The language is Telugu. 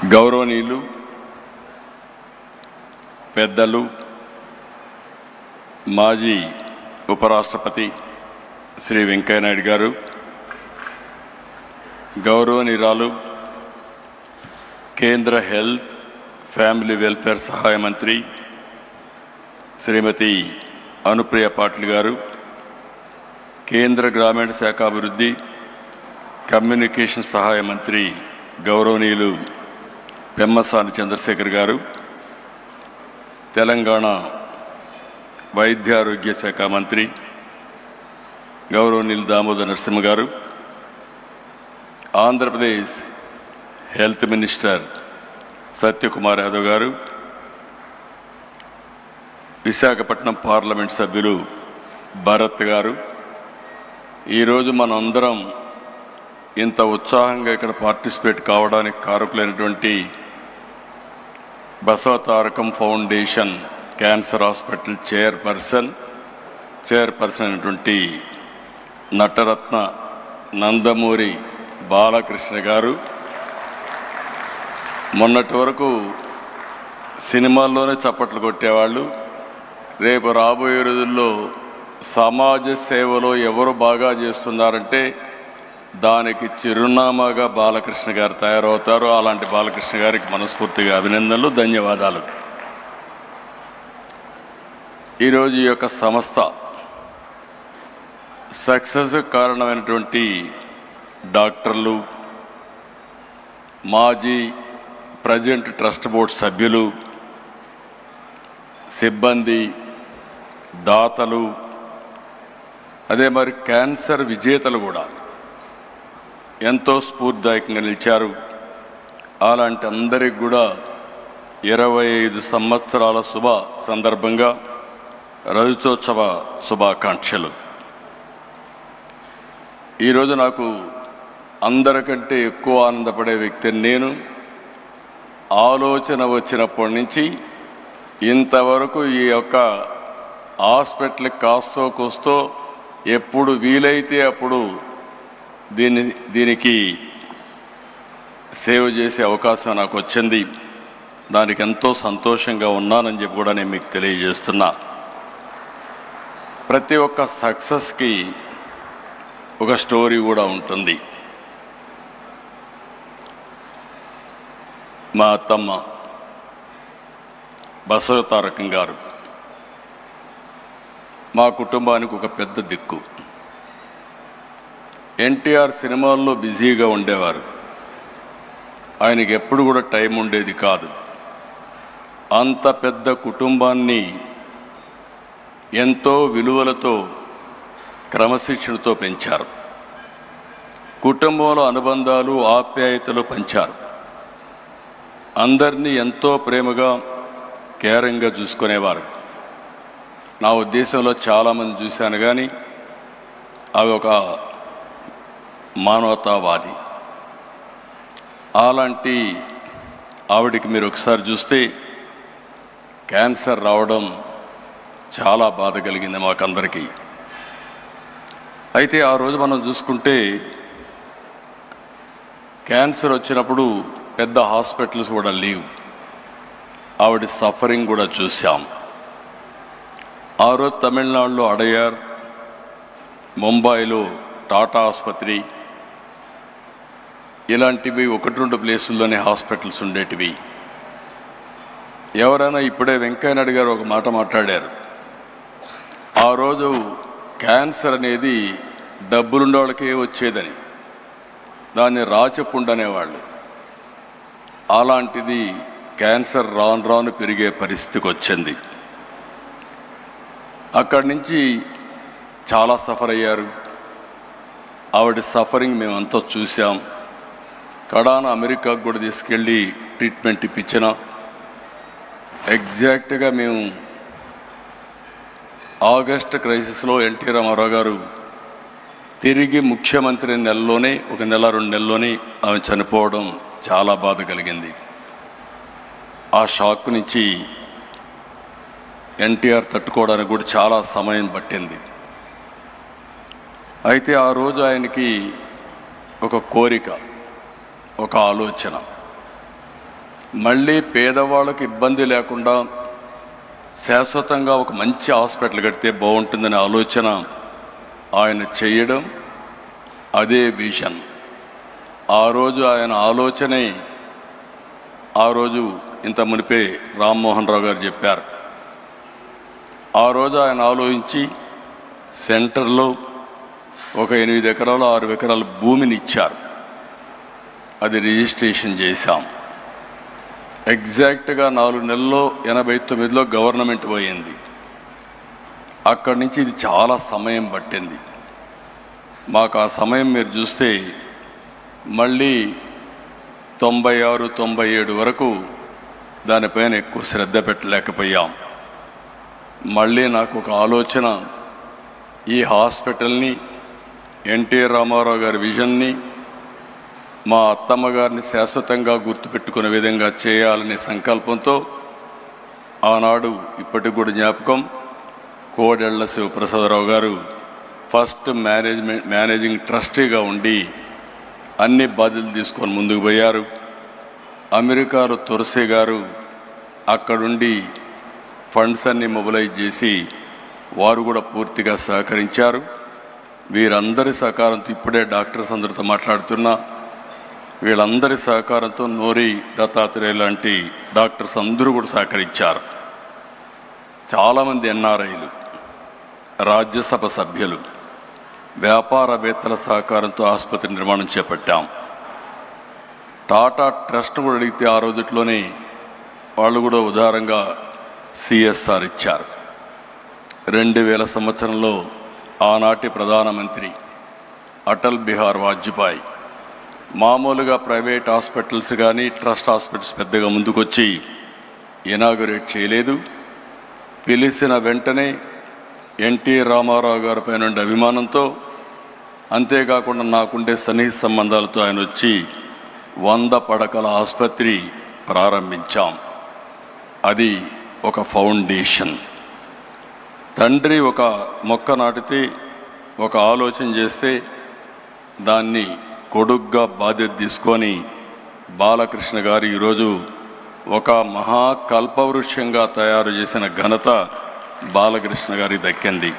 గౌరవనీయులు పెద్దలు మాజీ ఉపరాష్ట్రపతి శ్రీ వెంకయ్య నాయుడు గారు, గౌరవనీయురాలు కేంద్ర హెల్త్ ఫ్యామిలీ వెల్ఫేర్ సహాయ మంత్రి శ్రీమతి అనుప్రియ పాటిల్ గారు, కేంద్ర గ్రామీణ శాఖాభివృద్ధి కమ్యూనికేషన్ సహాయ మంత్రి గౌరవనీయులు పెమ్మసాని చంద్రశేఖర్ గారు, తెలంగాణ వైద్యారోగ్య శాఖ మంత్రి గౌరవనీయులు దామోదర్ నరసింహ గారు, ఆంధ్రప్రదేశ్ హెల్త్ మినిస్టర్ సత్యకుమార్ యాదవ్ గారు, విశాఖపట్నం పార్లమెంట్ సభ్యులు భరత్ గారు, ఈరోజు మనందరం ఇంత ఉత్సాహంగా ఇక్కడ పార్టిసిపేట్ కావడానికి కారకులైనటువంటి Basavatarakam foundation cancer hospital chairperson అయినటువంటి నటరత్న నందమూరి బాలకృష్ణ గారు, మొన్నటి వరకు సినిమాల్లోనే చప్పట్లు కొట్టేవాళ్ళు, రేపు రాబోయే రోజుల్లో సమాజ సేవలో ఎవరు బాగా చేస్తున్నారంటే దానికి చిరునామాగా బాలకృష్ణ గారు తయారవుతారు. అలాంటి బాలకృష్ణ గారికి మనస్ఫూర్తిగా అభినందనలు, ధన్యవాదాలు. ఈరోజు ఈ యొక్క సంస్థ సక్సెస్ కారణమైనటువంటి డాక్టర్లు, మాజీ ప్రజెంట్ ట్రస్ట్ బోర్డు సభ్యులు, సిబ్బంది, దాతలు, అదే మరి క్యాన్సర్ విజేతలు కూడా ఎంతో స్ఫూర్తిదాయకంగా నిలిచారు. అలాంటి అందరికి కూడా 25 సంవత్సరాల శుభ సందర్భంగా రజతోత్సవ శుభాకాంక్షలు. ఈరోజు నాకు అందరికంటే ఎక్కువ ఆనందపడే వ్యక్తిని నేను. ఆలోచన వచ్చినప్పటి నుంచి ఇంతవరకు ఈ యొక్క హాస్పిటల్కి కాస్తో కూస్తో ఎప్పుడు వీలైతే అప్పుడు దీనికి సేవ చేసే అవకాశం నాకు వచ్చింది. దానికి ఎంతో సంతోషంగా ఉన్నానని చెప్పి కూడా నేను మీకు తెలియజేస్తున్నా. ప్రతి ఒక్క సక్సెస్కి ఒక స్టోరీ కూడా ఉంటుంది. మా అత్తమ్మ బసవతారకం గారు మా కుటుంబానికి ఒక పెద్ద దిక్కు. ఎన్టీఆర్ సినిమాల్లో బిజీగా ఉండేవారు, ఆయనకి ఎప్పుడు కూడా టైం ఉండేది కాదు. అంత పెద్ద కుటుంబాన్ని ఎంతో విలువలతో క్రమశిక్షణతో పెంచారు. కుటుంబంలో అనుబంధాలు, ఆప్యాయతలు పంచారు. అందరినీ ఎంతో ప్రేమగా కేరింగ్గా చూసుకునేవారు. నా ఉద్దేశంలో చాలామంది చూశాను, కానీ అవి ఒక మానవతావాది. అలాంటి ఆవిడికి మీరు ఒకసారి చూస్తే క్యాన్సర్ రావడం చాలా బాధ కలిగింది మాకందరికీ. అయితే ఆ రోజు మనం చూసుకుంటే క్యాన్సర్ వచ్చినప్పుడు పెద్ద హాస్పిటల్స్ కూడా లేవు. ఆవిడ సఫరింగ్ కూడా చూసాం. ఆ రోజు తమిళనాడులో అడయార్, ముంబైలో టాటా ఆసుపత్రి, ఇలాంటివి 1-2 ప్లేసుల్లోనే హాస్పిటల్స్ ఉండేటివి. ఎవరైనా ఇప్పుడే వెంకయ్య నాయుడు గారు ఒక మాట మాట్లాడారు. ఆ రోజు క్యాన్సర్ అనేది డబ్బులుండే వాళ్ళకే వచ్చేదని, దాన్ని రాచపుండు అనేవాళ్ళు. అలాంటిది క్యాన్సర్ రాను రాను పెరిగే పరిస్థితికి వచ్చింది. అక్కడి నుంచి చాలా సఫర్ అయ్యారు. ఆవిడ సఫరింగ్ మేమంతా చూసాం. కడాన అమెరికాకు కూడా తీసుకెళ్ళి ట్రీట్మెంట్ ఇప్పించిన. ఎగ్జాక్ట్గా మేము ఆగస్ట్ క్రైసిస్లో ఎన్టీ రామారావు గారు తిరిగి ముఖ్యమంత్రి నెలలోనే, 1 నెల 2 నెలల్లోనే ఆమె చనిపోవడం చాలా బాధ కలిగింది. ఆ షాక్ నుంచి ఎన్టీఆర్ తట్టుకోవడానికి కూడా చాలా సమయం పట్టింది. అయితే ఆ రోజు ఆయనకి ఒక కోరిక, ఒక ఆలోచన. మళ్ళీ పేదవాళ్ళకి ఇబ్బంది లేకుండా శాశ్వతంగా ఒక మంచి హాస్పిటల్ కడితే బాగుంటుందనే ఆలోచన ఆయన చేయడం, అదే విజన్. ఆ రోజు ఆయన ఆలోచనే ఆ రోజు ఇంత మునిపే రామ్మోహన్ రావు గారు చెప్పారు. ఆ రోజు ఆయన ఆలోచించి సెంటర్లో ఒక 8 ఎకరాలు 6 ఎకరాల భూమిని ఇచ్చారు. అది రిజిస్ట్రేషన్ చేశాం. ఎగ్జాక్ట్గా 4 నెలల్లో 89లో గవర్నమెంట్ పోయింది. అక్కడి నుంచి ఇది చాలా సమయం పట్టింది మాకు. ఆ సమయం మీరు చూస్తే మళ్ళీ 96, 97 వరకు దానిపైన ఎక్కువ శ్రద్ధ పెట్టలేకపోయాం. మళ్ళీ నాకు ఒక ఆలోచన, ఈ హాస్పిటల్ని ఎన్టీఆర్ రామారావు గారి విజన్ని మా అత్తమ్మ గారిని శాశ్వతంగా గుర్తుపెట్టుకునే విధంగా చేయాలనే సంకల్పంతో ఆనాడు ఇప్పటికి కూడా జ్ఞాపకం, కోడెళ్ల శివప్రసాదరావు గారు ఫస్ట్ మేనేజింగ్ ట్రస్టీగా ఉండి అన్ని బాధ్యతలు తీసుకొని ముందుకు పోయారు. అమెరికాలో తులసి గారు అక్కడుండి ఫండ్స్ అన్ని మొబిలైజ్ చేసి వారు కూడా పూర్తిగా సహకరించారు. వీరందరి సహకారంతో ఇప్పుడే డాక్టర్స్ అందరితో మాట్లాడుతున్నా, వీళ్ళందరి సహకారంతో నోరి దత్తాత్రేయ లాంటి డాక్టర్స్ అందరూ కూడా సహకరించారు. చాలామంది ఎన్ఆర్ఐలు, రాజ్యసభ సభ్యులు, వ్యాపారవేత్తల సహకారంతో ఆసుపత్రి నిర్మాణం చేపట్టాం. టాటా ట్రస్ట్ కూడా అడిగితే ఆ రోజుట్లోనే వాళ్ళు కూడా ఉదారంగా సిఎస్ఆర్ ఇచ్చారు. 2000 సంవత్సరంలో ఆనాటి ప్రధానమంత్రి అటల్ బిహారీ వాజ్పేయి మామూలుగా ప్రైవేట్ హాస్పిటల్స్ కానీ ట్రస్ట్ హాస్పిటల్స్ పెద్దగా ముందుకొచ్చి ఇనాగరేట్ చేయలేదు. పిలిచిన వెంటనే ఎన్టీ రామారావు గారి పైన ఉండే అభిమానంతో, అంతేకాకుండా నాకుండే సన్నిహిత సంబంధాలతో ఆయన వచ్చి 100 పడకల ఆసుపత్రి ప్రారంభించాం. అది ఒక ఫౌండేషన్. తండ్రి ఒక మొక్క నాటితే, ఒక ఆలోచన చేస్తే దాన్ని కొడుగ్గా బాధ్యత తీసుకొని బాలకృష్ణ గారు ఈరోజు ఒక మహాకల్పవృక్షంగా తయారు చేసిన ఘనత బాలకృష్ణ గారికి దక్కింది.